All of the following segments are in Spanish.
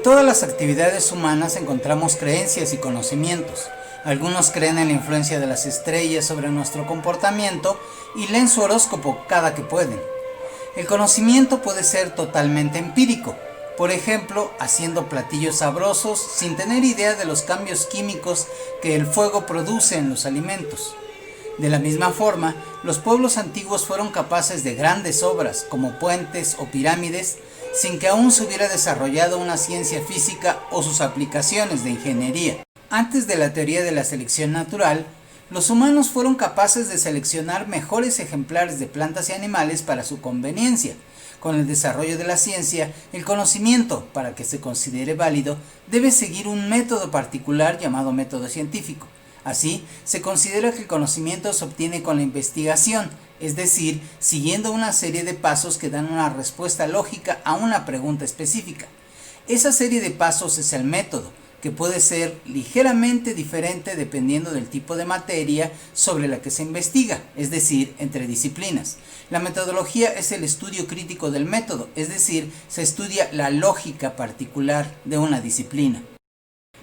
todas las actividades humanas encontramos creencias y conocimientos. Algunos creen en la influencia de las estrellas sobre nuestro comportamiento y leen su horóscopo cada que pueden. El conocimiento puede ser totalmente empírico, por ejemplo, haciendo platillos sabrosos sin tener idea de los cambios químicos que el fuego produce en los alimentos. De la misma forma, los pueblos antiguos fueron capaces de grandes obras como puentes o pirámides sin que aún se hubiera desarrollado una ciencia física o sus aplicaciones de ingeniería. Antes de la teoría de la selección natural, los humanos fueron capaces de seleccionar mejores ejemplares de plantas y animales para su conveniencia. Con el desarrollo de la ciencia, el conocimiento, para que se considere válido, debe seguir un método particular llamado método científico. Así, se considera que el conocimiento se obtiene con la investigación, es decir, siguiendo una serie de pasos que dan una respuesta lógica a una pregunta específica. Esa serie de pasos es el método, que puede ser ligeramente diferente dependiendo del tipo de materia sobre la que se investiga, es decir, entre disciplinas. La metodología es el estudio crítico del método, es decir, se estudia la lógica particular de una disciplina.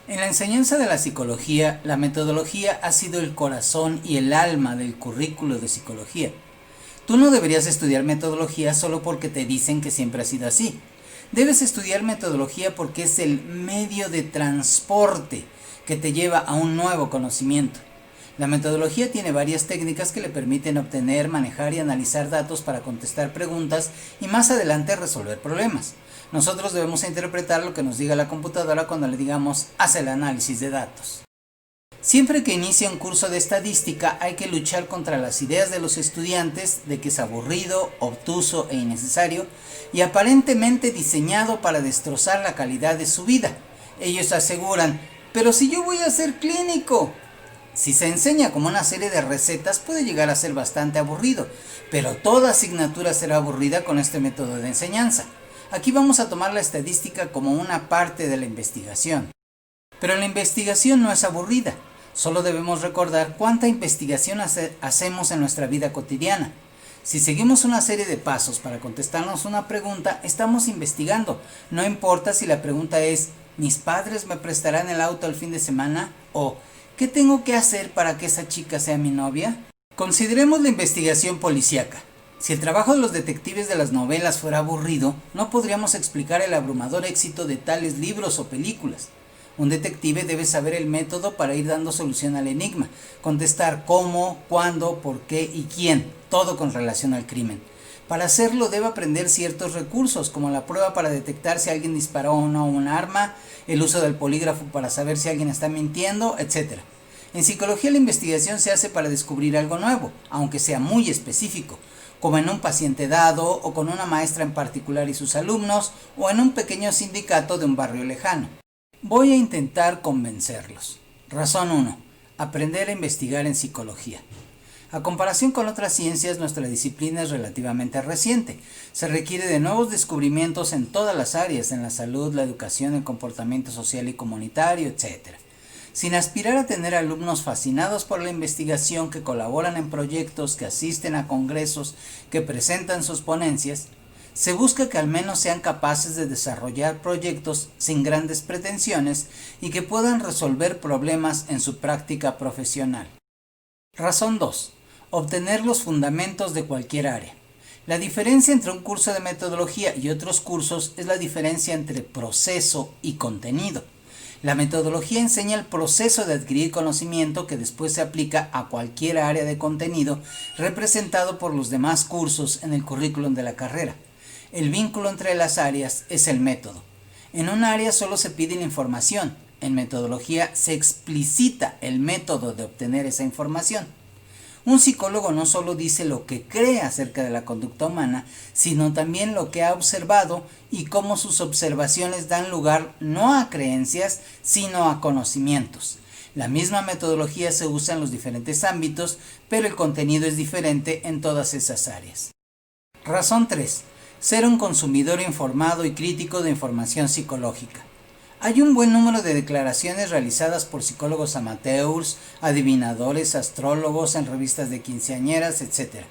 En la enseñanza de la psicología, la metodología ha sido el corazón y el alma del currículo de psicología. Tú no deberías estudiar metodología solo porque te dicen que siempre ha sido así. Debes estudiar metodología porque es el medio de transporte que te lleva a un nuevo conocimiento. La metodología tiene varias técnicas que le permiten obtener, manejar y analizar datos para contestar preguntas y más adelante resolver problemas. Nosotros debemos interpretar lo que nos diga la computadora cuando le digamos haz el análisis de datos. Siempre que inicia un curso de estadística hay que luchar contra las ideas de los estudiantes de que es aburrido, obtuso e innecesario y aparentemente diseñado para destrozar la calidad de su vida. Ellos aseguran, pero si yo voy a ser clínico. Si se enseña como una serie de recetas puede llegar a ser bastante aburrido, pero toda asignatura será aburrida con este método de enseñanza. Aquí vamos a tomar la estadística como una parte de la investigación. Pero la investigación no es aburrida. Solo debemos recordar cuánta investigación hacemos en nuestra vida cotidiana. Si seguimos una serie de pasos para contestarnos una pregunta, estamos investigando. No importa si la pregunta es, ¿mis padres me prestarán el auto el fin de semana? O, ¿qué tengo que hacer para que esa chica sea mi novia? Consideremos la investigación policíaca. Si el trabajo de los detectives de las novelas fuera aburrido, no podríamos explicar el abrumador éxito de tales libros o películas. Un detective debe saber el método para ir dando solución al enigma, contestar cómo, cuándo, por qué y quién, todo con relación al crimen. Para hacerlo debe aprender ciertos recursos, como la prueba para detectar si alguien disparó o no un arma, el uso del polígrafo para saber si alguien está mintiendo, etc. En psicología la investigación se hace para descubrir algo nuevo, aunque sea muy específico, como en un paciente dado, o con una maestra en particular y sus alumnos, o en un pequeño sindicato de un barrio lejano. Voy a intentar convencerlos. Razón 1. Aprender a investigar en psicología. A comparación con otras ciencias, nuestra disciplina es relativamente reciente. Se requiere de nuevos descubrimientos en todas las áreas, en la salud, la educación, el comportamiento social y comunitario, etc. Sin aspirar a tener alumnos fascinados por la investigación que colaboran en proyectos, que asisten a congresos, que presentan sus ponencias, se busca que al menos sean capaces de desarrollar proyectos sin grandes pretensiones y que puedan resolver problemas en su práctica profesional. Razón 2. Obtener los fundamentos de cualquier área. La diferencia entre un curso de metodología y otros cursos es la diferencia entre proceso y contenido. La metodología enseña el proceso de adquirir conocimiento que después se aplica a cualquier área de contenido representado por los demás cursos en el currículum de la carrera. El vínculo entre las áreas es el método. En un área solo se pide la información. En metodología se explicita el método de obtener esa información. Un psicólogo no solo dice lo que cree acerca de la conducta humana, sino también lo que ha observado y cómo sus observaciones dan lugar no a creencias, sino a conocimientos. La misma metodología se usa en los diferentes ámbitos, pero el contenido es diferente en todas esas áreas. Razón 3. Ser un consumidor informado y crítico de información psicológica. Hay un buen número de declaraciones realizadas por psicólogos amateurs, adivinadores, astrólogos, en revistas de quinceañeras, etc.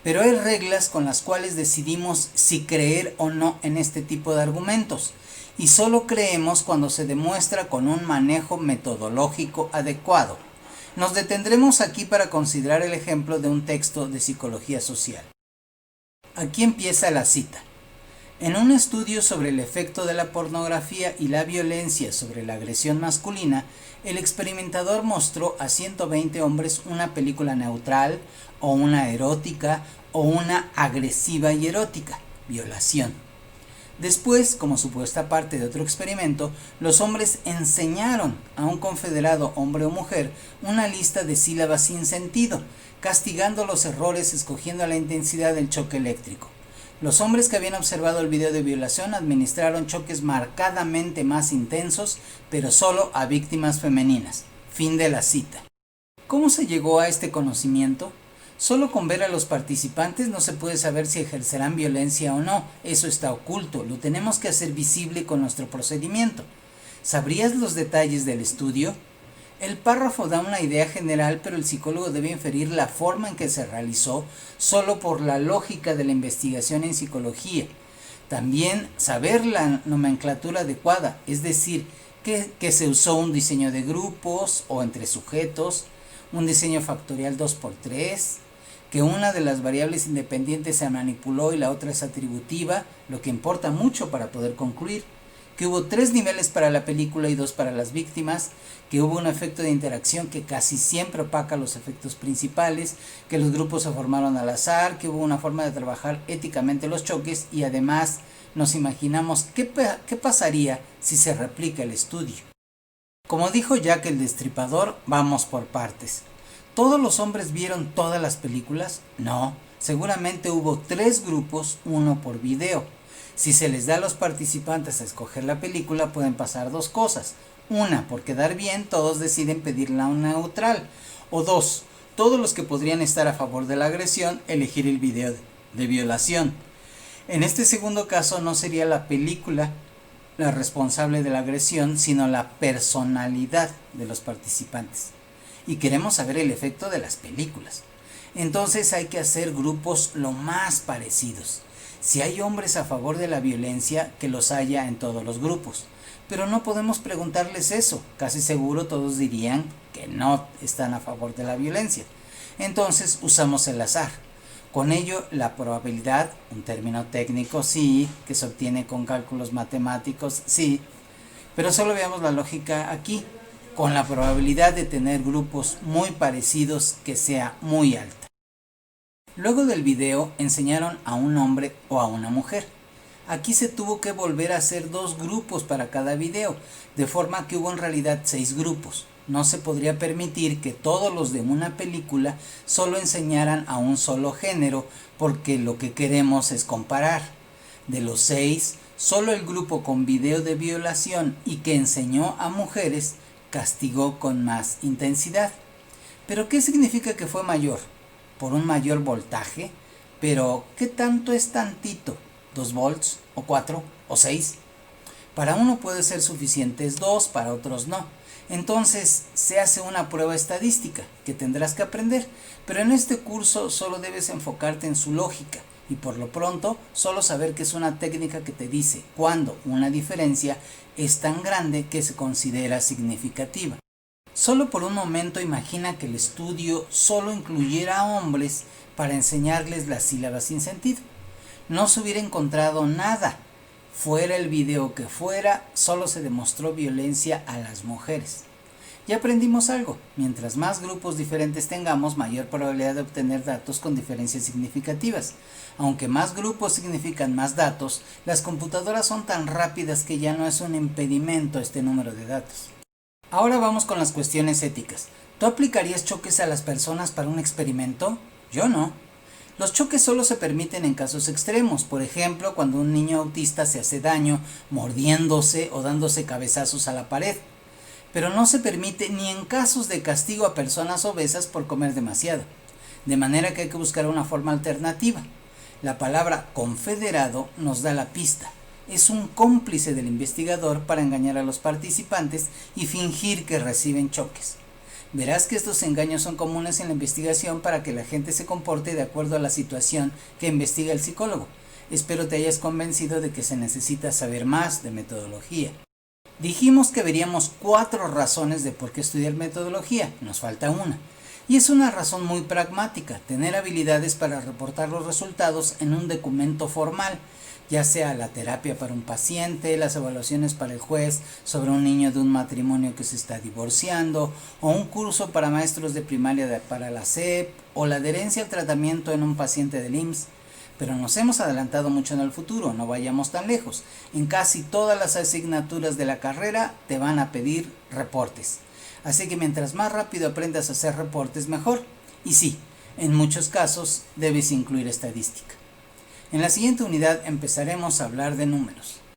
Pero hay reglas con las cuales decidimos si creer o no en este tipo de argumentos. y solo creemos cuando se demuestra con un manejo metodológico adecuado. Nos detendremos aquí para considerar el ejemplo de un texto de psicología social. Aquí empieza la cita. En un estudio sobre el efecto de la pornografía y la violencia sobre la agresión masculina, el experimentador mostró a 120 hombres una película neutral, o una erótica, o una agresiva y erótica, violación. Después, como supuesta parte de otro experimento, los hombres enseñaron a un confederado hombre o mujer una lista de sílabas sin sentido, castigando los errores escogiendo la intensidad del choque eléctrico. Los hombres que habían observado el video de violación administraron choques marcadamente más intensos, pero solo a víctimas femeninas. Fin de la cita. ¿Cómo se llegó a este conocimiento? Solo con ver a los participantes no se puede saber si ejercerán violencia o no. Eso está oculto, lo tenemos que hacer visible con nuestro procedimiento. ¿Sabrías los detalles del estudio? El párrafo da una idea general, pero el psicólogo debe inferir la forma en que se realizó solo por la lógica de la investigación en psicología. También saber la nomenclatura adecuada, es decir, que se usó un diseño de grupos o entre sujetos, un diseño factorial 2×3, que una de las variables independientes se manipuló y la otra es atributiva, lo que importa mucho para poder concluir, que hubo 3 niveles para la película y 2 para las víctimas, que hubo un efecto de interacción que casi siempre opaca los efectos principales, que los grupos se formaron al azar, que hubo una forma de trabajar éticamente los choques y además nos imaginamos qué pasaría si se replica el estudio. Como dijo Jack el Destripador, vamos por partes. ¿Todos los hombres vieron todas las películas? No, seguramente hubo 3 grupos, uno por video. Si se les da a los participantes a escoger la película, pueden pasar 2 cosas. Una, por quedar bien, todos deciden pedirla a un neutral. O 2, todos los que podrían estar a favor de la agresión, elegir el video de violación. En este segundo caso no sería la película la responsable de la agresión, sino la personalidad de los participantes. Y queremos saber el efecto de las películas. Entonces hay que hacer grupos lo más parecidos. Si hay hombres a favor de la violencia, que los haya en todos los grupos. Pero no podemos preguntarles eso. Casi seguro todos dirían que no están a favor de la violencia. Entonces usamos el azar. Con ello, la probabilidad, un término técnico, sí, que se obtiene con cálculos matemáticos, sí. Pero solo veamos la lógica aquí. Con la probabilidad de tener grupos muy parecidos que sea muy alta. Luego del video enseñaron a un hombre o a una mujer. Aquí se tuvo que volver a hacer 2 grupos para cada video, de forma que hubo en realidad 6 grupos. No se podría permitir que todos los de una película solo enseñaran a un solo género, porque lo que queremos es comparar. De los 6, solo el grupo con video de violación y que enseñó a mujeres castigó con más intensidad. ¿Pero qué significa que fue mayor? ¿Por un mayor voltaje? ¿Pero qué tanto es tantito? ¿2 volts? ¿O 4? ¿O 6? Para uno puede ser suficientes 2, para otros no. Entonces se hace una prueba estadística que tendrás que aprender, pero en este curso solo debes enfocarte en su lógica y por lo pronto solo saber que es una técnica que te dice cuándo una diferencia es tan grande que se considera significativa. Solo por un momento imagina que el estudio solo incluyera a hombres para enseñarles las sílabas sin sentido. No se hubiera encontrado nada. Fuera el video que fuera, solo se demostró violencia a las mujeres. Ya aprendimos algo. Mientras más grupos diferentes tengamos, mayor probabilidad de obtener datos con diferencias significativas. Aunque más grupos significan más datos, las computadoras son tan rápidas que ya no es un impedimento este número de datos. Ahora vamos con las cuestiones éticas. ¿Tú aplicarías choques a las personas para un experimento? Yo no. Los choques solo se permiten en casos extremos, por ejemplo, cuando un niño autista se hace daño mordiéndose o dándose cabezazos a la pared. Pero no se permite ni en casos de castigo a personas obesas por comer demasiado. De manera que hay que buscar una forma alternativa. La palabra confederado nos da la pista. Es un cómplice del investigador para engañar a los participantes y fingir que reciben choques. Verás que estos engaños son comunes en la investigación para que la gente se comporte de acuerdo a la situación que investiga el psicólogo. Espero te hayas convencido de que se necesita saber más de metodología. Dijimos que veríamos 4 razones de por qué estudiar metodología, nos falta una. Y es una razón muy pragmática, tener habilidades para reportar los resultados en un documento formal, ya sea la terapia para un paciente, las evaluaciones para el juez sobre un niño de un matrimonio que se está divorciando, o un curso para maestros de primaria para la SEP, o la adherencia al tratamiento en un paciente del IMSS. Pero nos hemos adelantado mucho en el futuro, no vayamos tan lejos. En casi todas las asignaturas de la carrera te van a pedir reportes. Así que mientras más rápido aprendas a hacer reportes, mejor. Y sí, en muchos casos debes incluir estadística. En la siguiente unidad empezaremos a hablar de números.